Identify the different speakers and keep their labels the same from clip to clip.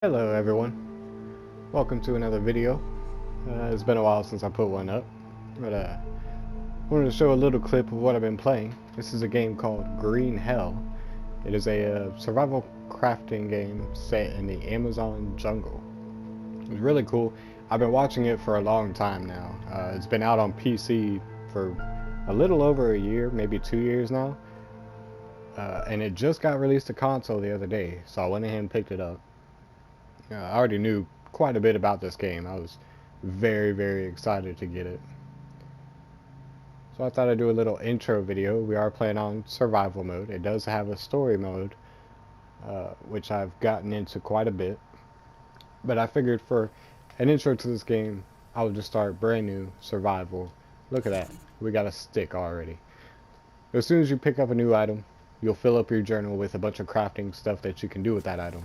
Speaker 1: Hello everyone, welcome to another video. It's been a while since I put one up, but wanted to show a little clip of what I've been playing. This is a game called Green Hell. It is a survival crafting game set in the Amazon jungle. It's really cool. I've been watching it for a long time now. It's been out on PC for a little over a year, maybe 2 years now. And it just got released to console the other day, so I went ahead and picked it up. I already knew quite a bit about this game. I was very excited to get it. So I thought I'd do a little intro video. We are playing on survival mode. It does have a story mode, which I've gotten into quite a bit. But I figured for an intro to this game, I would just start brand new survival. Look at that. We got a stick already. As soon as you pick up a new item, you'll fill up your journal with a bunch of crafting stuff that you can do with that item.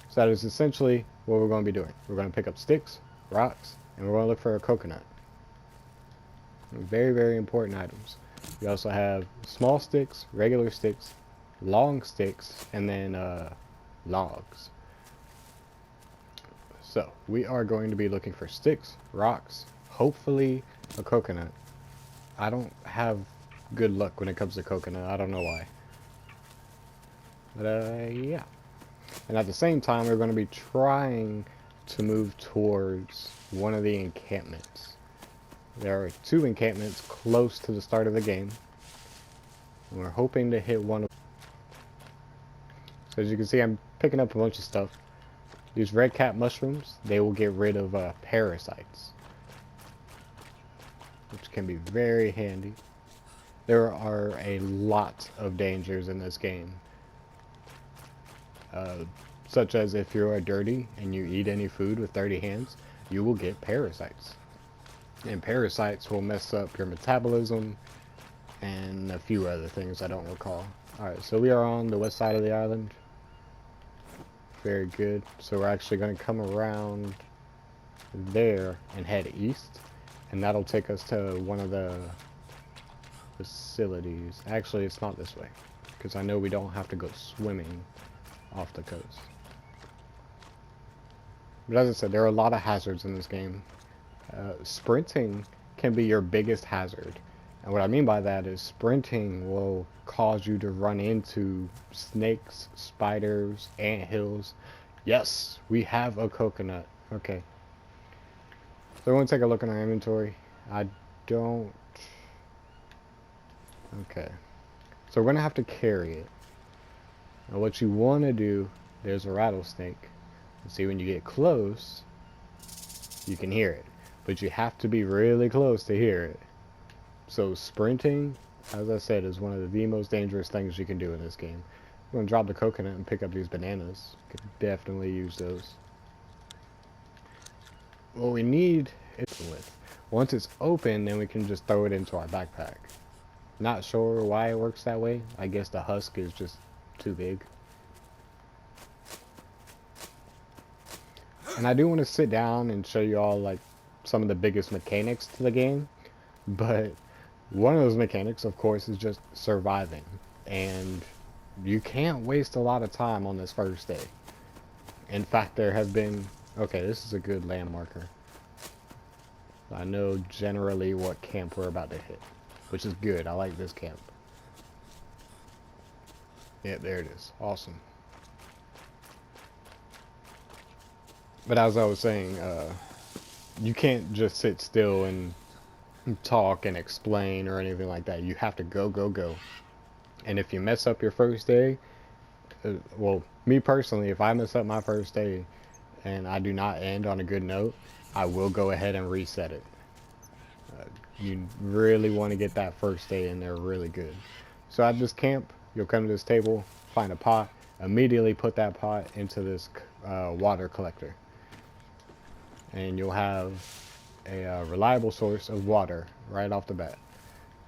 Speaker 1: So that is essentially what we're going to be doing. We're going to pick up sticks, rocks, and we're going to look for a coconut. Very important items. We also have small sticks, regular sticks, long sticks, and then logs. So we are going to be looking for sticks, rocks, hopefully a coconut. I don't have good luck when it comes to coconut. I don't know why. But yeah. And at the same time, we're going to be trying to move towards one of the encampments. There are 2 encampments close to the start of the game. And we're hoping to hit one of them. So as you can see, I'm picking up a bunch of stuff. These red cap mushrooms, they will get rid of parasites, which can be very handy. There are a lot of dangers in this game. Such as if you are dirty and you eat any food with dirty hands, you will get parasites. And parasites will mess up your metabolism and a few other things I don't recall. Alright, so we are on the west side of the island. Very good. So we're actually going to come around there and head east. And that'll take us to one of the facilities. Actually, it's not this way, because I know we don't have to go swimming off the coast. But as I said, there are a lot of hazards in this game. Sprinting can be your biggest hazard. And what I mean by that is sprinting will cause you to run into snakes, spiders, anthills. Yes, we have a coconut. Okay. So I want to take a look at our inventory. I don't... Okay. So we're going to have to carry it. Now what you want to do, there's a rattlesnake. See, when you get close, you can hear it. But you have to be really close to hear it. So sprinting, as I said, is one of the most dangerous things you can do in this game. I'm going to drop the coconut and pick up these bananas. Could definitely use those. What we need is with. Once it's open, then we can just throw it into our backpack. Not sure why it works that way. I guess the husk is just too big. And I do want to sit down and show you all like some of the biggest mechanics to the game, but one of those mechanics, of course, is just surviving. And you can't waste a lot of time on this first day. In fact, there have been... Okay, this is a good land marker. I know generally what camp we're about to hit, which is good. I like this camp. Yeah, there it is. Awesome. But as I was saying, you can't just sit still and talk and explain or anything like that. You have to go. And if you mess up your first day, well, me personally, if I mess up my first day and I do not end on a good note, I will go ahead and reset it. You really want to get that first day in there really good. So at this camp, you'll come to this table, find a pot, immediately put that pot into this water collector. And you'll have a reliable source of water right off the bat.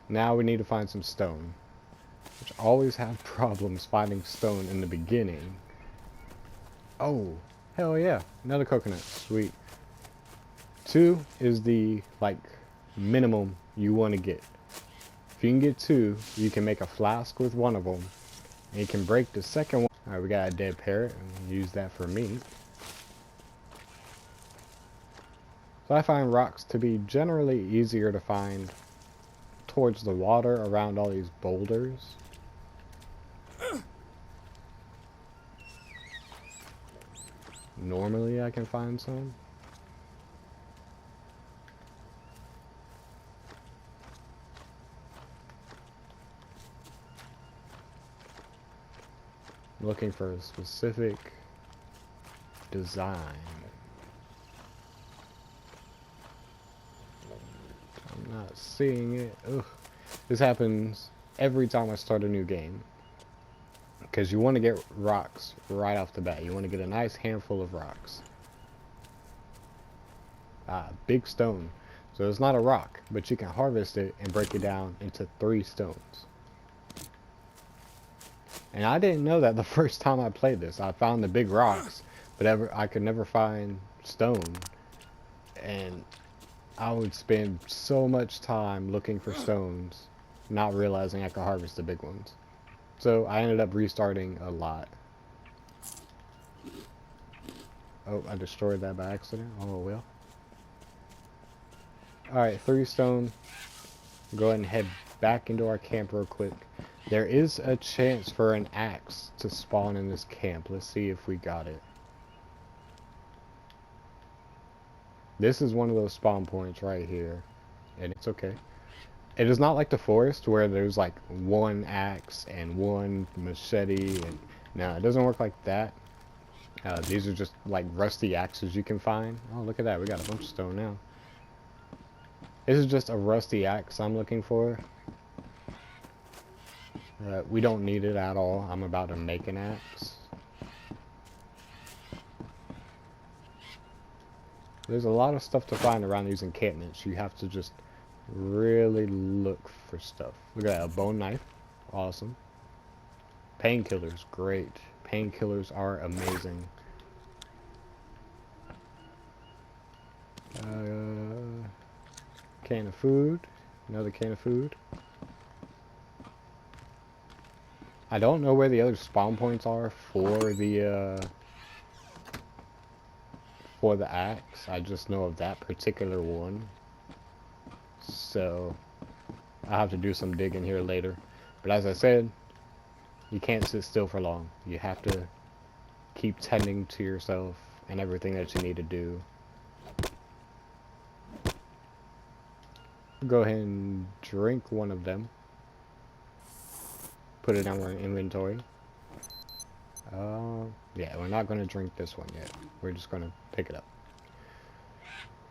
Speaker 1: Now we need to find some stone, which always have problems finding stone in the beginning. Oh, hell yeah, another coconut, sweet. 2 is the, like, minimum you want to get. If you can get 2, you can make a flask with one of them, and you can break the second one. Alright, we got a dead parrot, and use that for meat. But I find rocks to be generally easier to find towards the water around all these boulders. Normally I can find some. Looking for a specific design. I'm not seeing it. Ugh. This happens every time I start a new game. Because you want to get rocks right off the bat. You want to get a nice handful of rocks. Big stone. So it's not a rock, but you can harvest it and break it down into 3 stones. And I didn't know that the first time I played this. I found the big rocks, but I could never find stone. And I would spend so much time looking for stones, not realizing I could harvest the big ones. So I ended up restarting a lot. Oh, I destroyed that by accident. Oh well. Alright, 3 stone. Go ahead and head back into our camp real quick. There is a chance for an axe to spawn in this camp. Let's see if we got it. This is one of those spawn points right here. And it's okay. It is not like the forest where there's like 1 axe and 1 machete. And no, it doesn't work like that. These are just like rusty axes you can find. Oh, look at that. We got a bunch of stone now. This is just a rusty axe I'm looking for. We don't need it at all. I'm about to make an axe. There's a lot of stuff to find around these encampments. You have to just really look for stuff. Look at that, a bone knife. Awesome. Painkillers, great. Painkillers are amazing. Can of food. Another can of food. I don't know where the other spawn points are for the axe. I just know of that particular one. So I'll have to do some digging here later. But as I said, you can't sit still for long. You have to keep tending to yourself and everything that you need to do. Go ahead and drink one of them. Put it on our inventory. Yeah, we're not going to drink this one yet. We're just going to pick it up.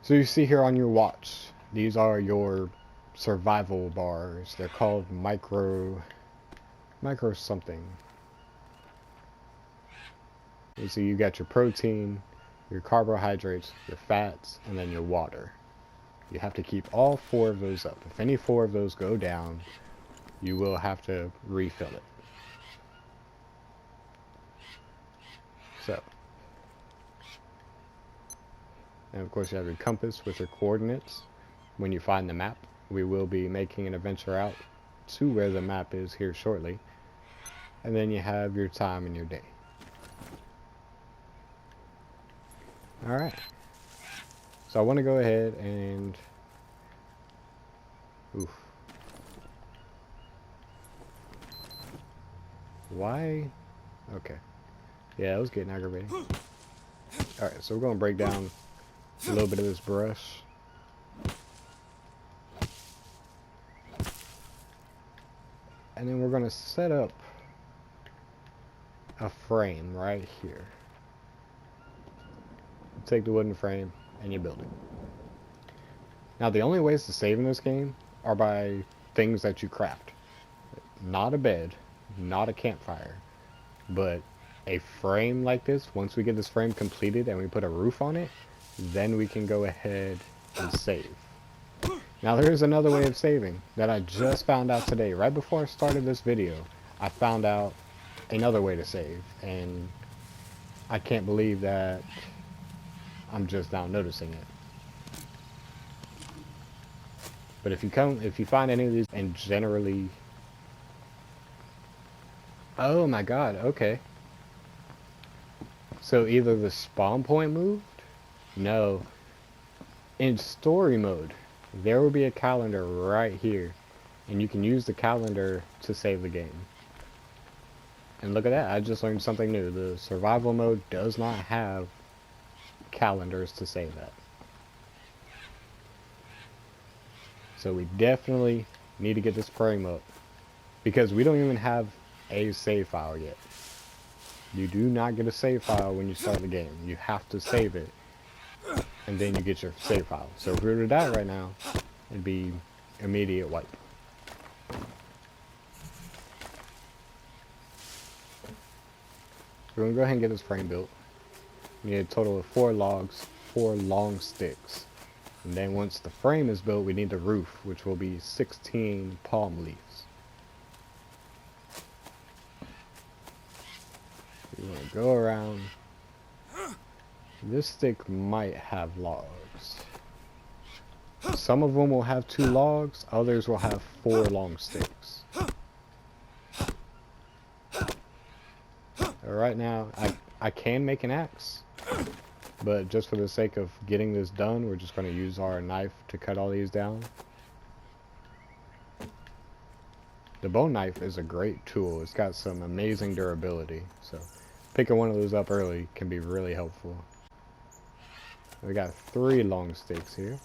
Speaker 1: So you see here on your watch, these are your survival bars. They're called micro something. You see you got your protein, your carbohydrates, your fats, and then your water. You have to keep all 4 of those up. If any 4 of those go down, you will have to refill it. So, and of course you have your compass with your coordinates. When you find the map, we will be making an adventure out to where the map is here shortly. And then you have your time and your day. Alright. So I want to go ahead and... Oof. Why? Okay. Yeah, it was getting aggravating. Alright, so we're going to break down a little bit of this brush. And then we're going to set up a frame right here. Take the wooden frame and you build it. Now the only ways to save in this game are by things that you craft. Not a bed, not a campfire, but a frame like this. Once we get this frame completed and we put a roof on it, then we can go ahead and save. Now there is another way of saving that I just found out today. Right before I started this video, I found out another way to save, and I can't believe that I'm just now noticing it. But if you find any of these, and generally, oh my god, okay. So either the spawn point moved? No. In story mode, there will be a calendar right here, and you can use the calendar to save the game. And look at that, I just learned something new. The survival mode does not have calendars to save at. So we definitely need to get this frame up, because we don't even have a save file yet. You do not get a save file when you start the game. You have to save it, and then you get your save file. So if we were to die right now, it'd be immediate wipe. We're gonna go ahead and get this frame built. We need a total of 4 logs, 4 long sticks. And then once the frame is built, we need the roof, which will be 16 palm leaves. We want to go around. This stick might have logs. Some of them will have 2 logs, others will have 4 long sticks. Right now, I can make an axe, but just for the sake of getting this done, we're just going to use our knife to cut all these down. The bone knife is a great tool. It's got some amazing durability, so picking one of those up early can be really helpful. We got 3 long sticks here.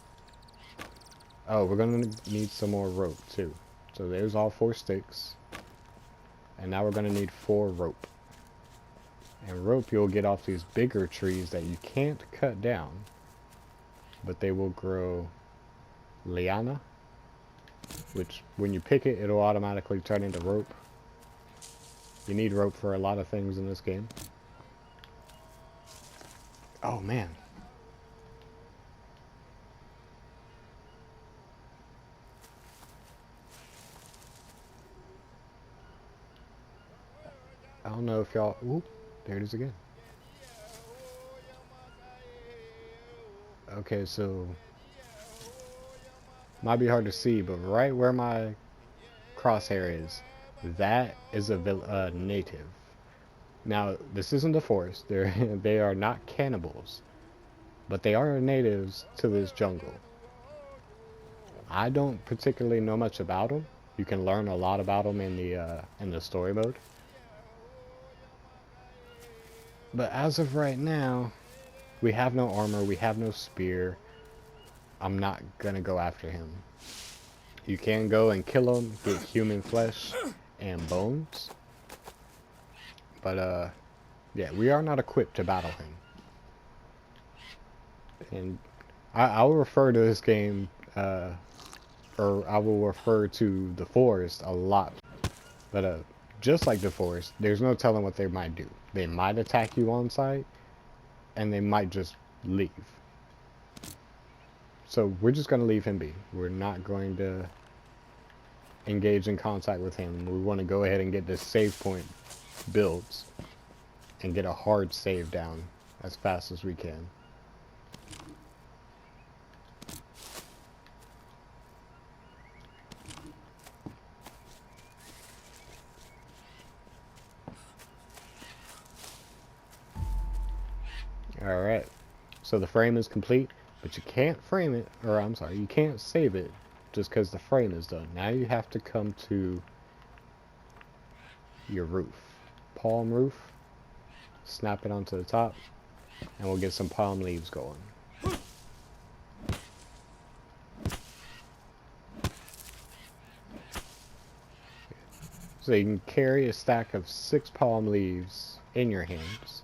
Speaker 1: Oh, we're going to need some more rope too. So there's all 4 sticks. And now we're going to need 4 rope. And rope you'll get off these bigger trees that you can't cut down, but they will grow liana, which when you pick it, it'll automatically turn into rope. You need rope for a lot of things in this game. Oh man. I don't know if y'all... Ooh, there it is again. Okay, so... Might be hard to see, but right where my crosshair is, that is a native. Now, this isn't the forest. They are not cannibals, but they are natives to this jungle. I don't particularly know much about them. You can learn a lot about them in the story mode. But as of right now, we have no armor, we have no spear. I'm not gonna go after him. You can go and kill him, get human flesh and bones. But yeah, we are not equipped to battle him. And I'll refer to this game, or I will refer to the forest a lot. But just like the forest, there's no telling what they might do. They might attack you on sight, and they might just leave. So we're just going to leave him be. We're not going to engage in contact with him. We want to go ahead and get this save point built and get a hard save down as fast as we can. Alright, so the frame is complete, but you can't frame it, or I'm sorry, you can't save it just because the frame is done. Now you have to come to your roof. Palm roof, snap it onto the top, and we'll get some palm leaves going. So you can carry a stack of 6 palm leaves in your hands.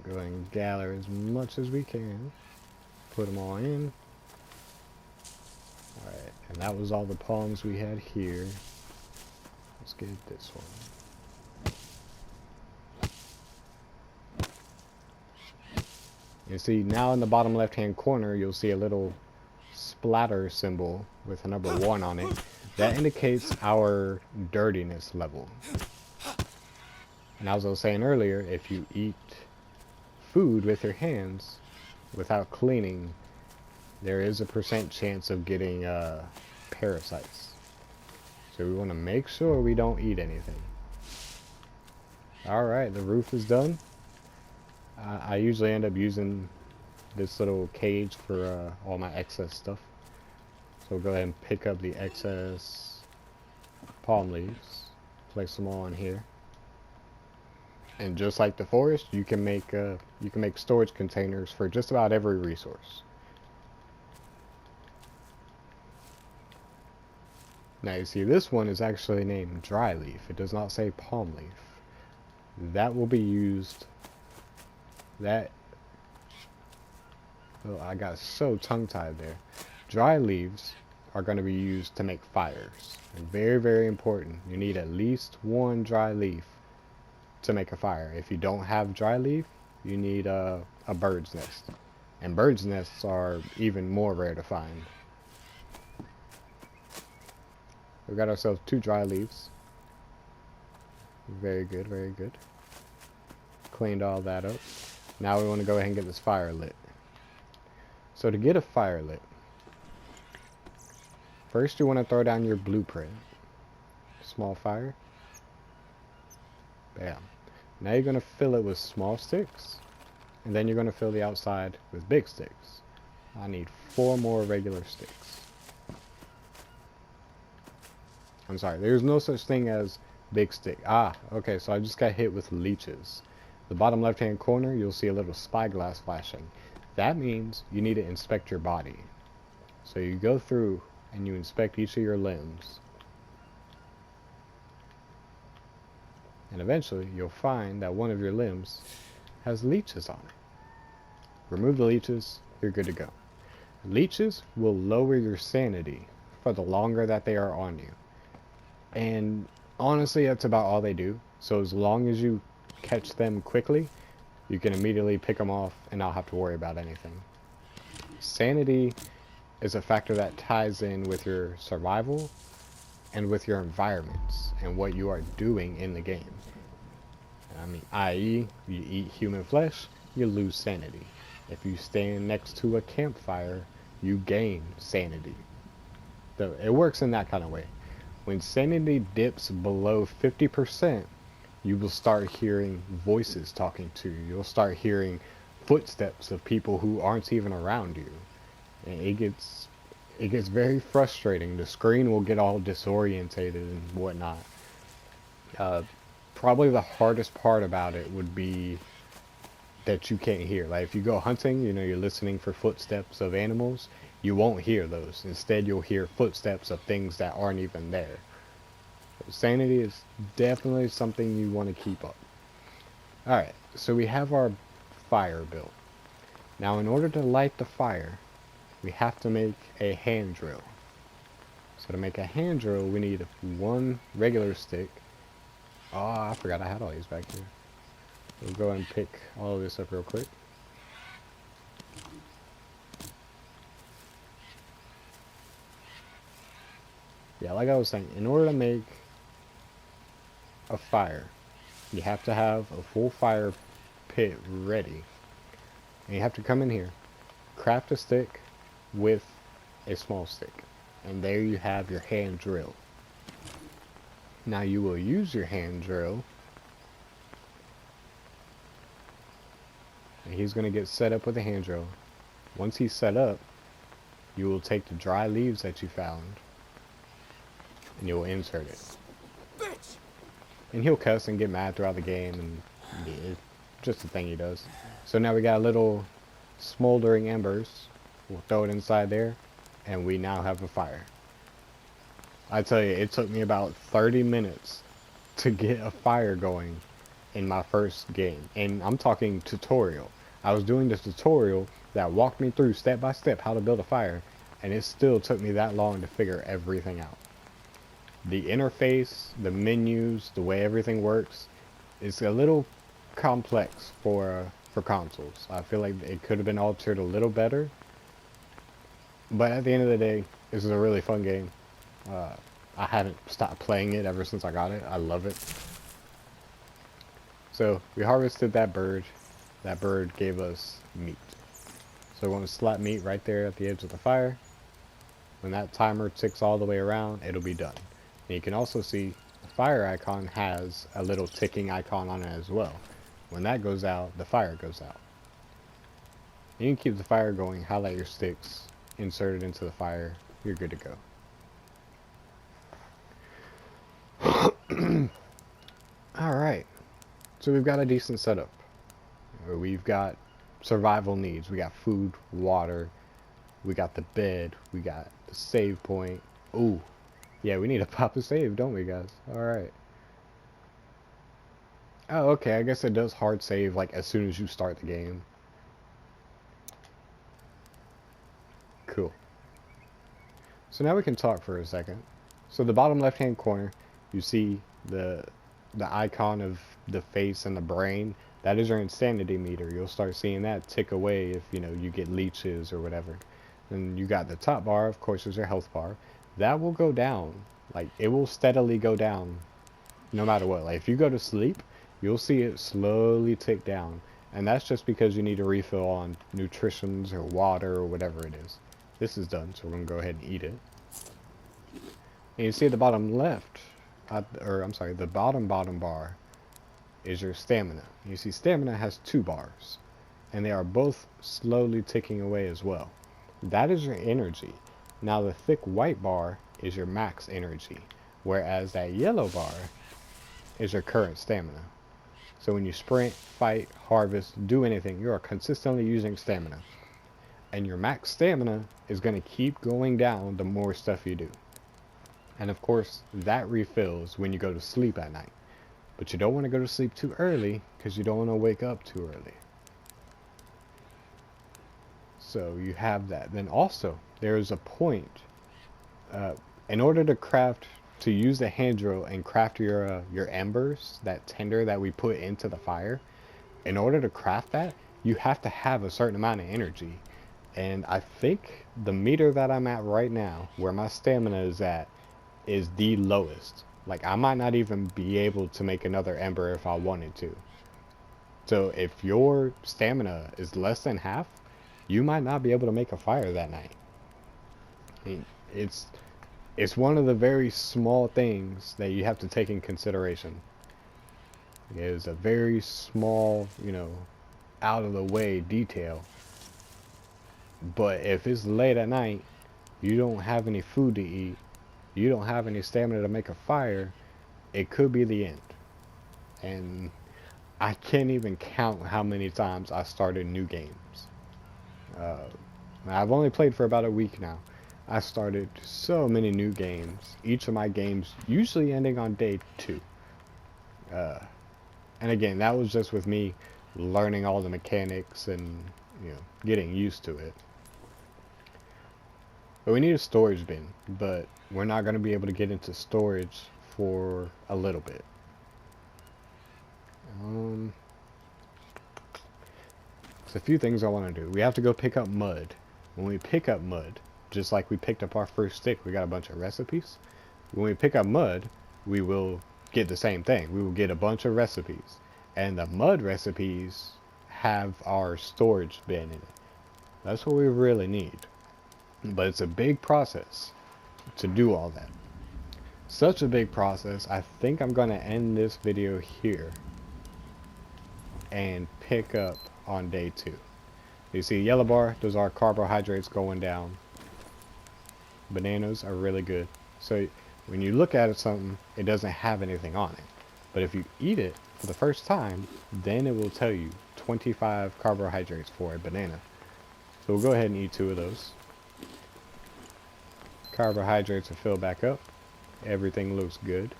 Speaker 1: Go ahead and gather as much as we can. Put them all in. Alright, and that was all the palms we had here. Let's get this one. You see, now in the bottom left hand corner, you'll see a little splatter symbol with a number 1 on it. That indicates our dirtiness level. And as I was saying earlier, if you eat food with your hands without cleaning, there is a % chance of getting parasites. So we want to make sure we don't eat anything. Alright, the roof is done. I usually end up using this little cage for all my excess stuff. So we'll go ahead and pick up the excess palm leaves, place them all in here. And just like the forest, you can make storage containers for just about every resource. Now you see this one is actually named dry leaf. It does not say palm leaf. That will be used. Oh, I got so tongue-tied there. Dry leaves are going to be used to make fires. And very, very important. You need at least one dry leaf to make a fire. If you don't have dry leaf, you need a bird's nest. And bird's nests are even more rare to find. We've got ourselves 2 dry leaves. Very good, very good. Cleaned all that up. Now we want to go ahead and get this fire lit. So to get a fire lit, first you want to throw down your blueprint. Small fire. Bam. Now you're going to fill it with small sticks. And then you're going to fill the outside with big sticks. I need 4 more regular sticks. I'm sorry, there's no such thing as big stick. Ah, okay, so I just got hit with leeches. The bottom left hand corner, you'll see a little spyglass flashing. That means you need to inspect your body. So you go through and you inspect each of your limbs. And eventually you'll find that one of your limbs has leeches on it. Remove the leeches, you're good to go. Leeches will lower your sanity for the longer that they are on you. And honestly, that's about all they do. So as long as you catch them quickly, you can immediately pick them off and not have to worry about anything. Sanity is a factor that ties in with your survival and with your environments and what you are doing in the game. I mean, i.e., you eat human flesh, you lose sanity. If you stand next to a campfire, you gain sanity. So it works in that kind of way. When sanity dips below 50%, you will start hearing voices talking to you. You'll start hearing footsteps of people who aren't even around you. And it gets very frustrating. The screen will get all disorientated and whatnot. Probably the hardest part about it would be that you can't hear. Like if you go hunting, you know, you're listening for footsteps of animals, you won't hear those. Instead, you'll hear footsteps of things that aren't even there. Sanity is definitely something you want to keep up. Alright, so we have our fire built. Now in order to light the fire, we have to make a hand drill. So to make a hand drill, we need 1 regular stick. Oh, I forgot I had all these back here. We'll go and pick all of this up real quick. Yeah, like I was saying, in order to make a fire, you have to have a full fire pit ready. And you have to come in here, craft a stick with a small stick. And there you have your hand drill. Now you will use your hand drill. And he's going to get set up with a hand drill. Once he's set up, you will take the dry leaves that you found and you'll insert it. Bitch! And he'll cuss and get mad throughout the game, and yeah, it's just a thing he does. So now we got little smoldering embers. We'll throw it inside there, and we now have a fire. I tell you, it took me about 30 minutes to get a fire going in my first game. And I'm talking tutorial. I was doing this tutorial that walked me through step by step how to build a fire, and it still took me that long to figure everything out. The interface, the menus, the way everything works, is a little complex for consoles. I feel like it could have been altered a little better. But at the end of the day, this is a really fun game. I haven't stopped playing it ever since I got it. I love it. So we harvested that bird. That bird gave us meat. So we're going to slap meat right there at the edge of the fire. When that timer ticks all the way around, it'll be done. And you can also see the fire icon has a little ticking icon on it as well. When that goes out, the fire goes out. You can keep the fire going, highlight your sticks, insert it into the fire, you're good to go. Alright, so we've got a decent setup. We've got survival needs. We got food, water, we got the bed, we got the save point. Ooh, yeah, we need to pop a save, don't we, guys? Alright. Oh, okay, I guess it does hard save like as soon as you start the game. Cool. So now we can talk for a second. So the bottom left hand corner, you see the icon of the face and the brain. That is your insanity meter. You'll start seeing that tick away if you get leeches or whatever. Then you got the top bar, of course, is your health bar. That will go down. Like, it will steadily go down no matter what. Like, if you go to sleep, you'll see it slowly tick down. And that's just because you need to refill on nutritions or water or whatever it is. This is done, so we're going to go ahead and eat it. And you see at the bottom left, the bottom bar is your stamina. You see stamina has 2 bars, and they are both slowly ticking away as well. That is your energy. Now the thick white bar is your max energy, whereas that yellow bar is your current stamina. So when you sprint, fight, harvest, do anything, you are consistently using stamina. And your max stamina is going to keep going down the more stuff you do. And of course, that refills when you go to sleep at night. But you don't want to go to sleep too early, because you don't want to wake up too early. So you have that. Then also, there is a point. In order to use the hand drill and craft your embers, that tinder that we put into the fire, in order to craft that, you have to have a certain amount of energy. And I think the meter that I'm at right now, where my stamina is at, is the lowest. Like, I might not even be able to make another ember if I wanted to. So if your stamina is less than half, you might not be able to make a fire that night. I mean, it's one of the very small things that you have to take in consideration. It is a very small, out of the way detail. But if it's late at night, you don't have any food to eat, you don't have any stamina to make a fire, it could be the end. And I can't even count how many times I started new games. I've only played for about a week now. I started so many new games, each of my games usually ending on day 2. And again, that was just with me learning all the mechanics and getting used to it. But we need a storage bin, but we're not going to be able to get into storage for a little bit. There's a few things I want to do. We have to go pick up mud. When we pick up mud, just like we picked up our first stick, we got a bunch of recipes. When we pick up mud, we will get the same thing. We will get a bunch of recipes. And the mud recipes have our storage bin in it. That's what we really need. But it's a big process to do all that. Such a big process, I think I'm going to end this video here and pick up on day 2. You see yellow bar, those are carbohydrates going down. Bananas are really good. So when you look at something, it doesn't have anything on it. But if you eat it for the first time, then it will tell you 25 carbohydrates for a banana. So we'll go ahead and eat 2 of those. Carbohydrates are filled back up. Everything looks good.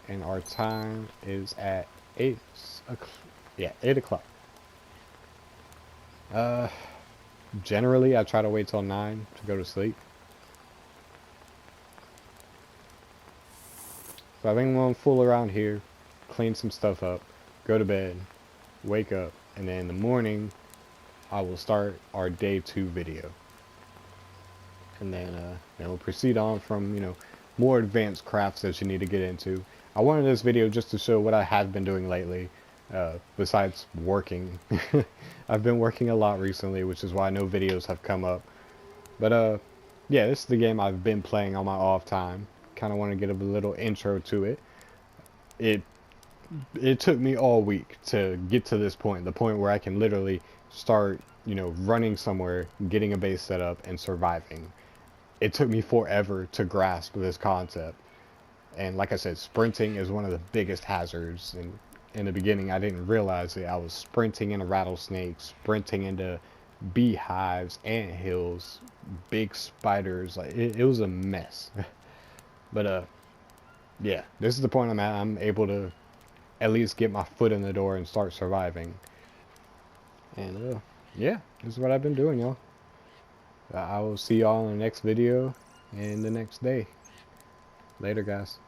Speaker 1: And our time is at 8 o'clock. Generally, I try to wait till 9 to go to sleep. So I think I'm going to fool around here, clean some stuff up, go to bed, wake up, and then in the morning, I will start our day 2 video. And then we'll proceed on from, more advanced crafts that you need to get into. I wanted this video just to show what I have been doing lately, besides working. I've been working a lot recently, which is why no videos have come up. But, yeah, this is the game I've been playing on my off time. kind of want to get a little intro to it. It took me all week to get to this point, the point where I can literally start, you know, running somewhere, getting a base set up, and surviving. It took me forever to grasp this concept. And like I said, sprinting is one of the biggest hazards. And in the beginning, I didn't realize it. I was sprinting into rattlesnakes, sprinting into beehives, anthills, big spiders. Like it was a mess. But yeah, this is the point I'm at. I'm able to at least get my foot in the door and start surviving. And yeah, this is what I've been doing, y'all. I will see y'all in the next video and the next day. Later, guys.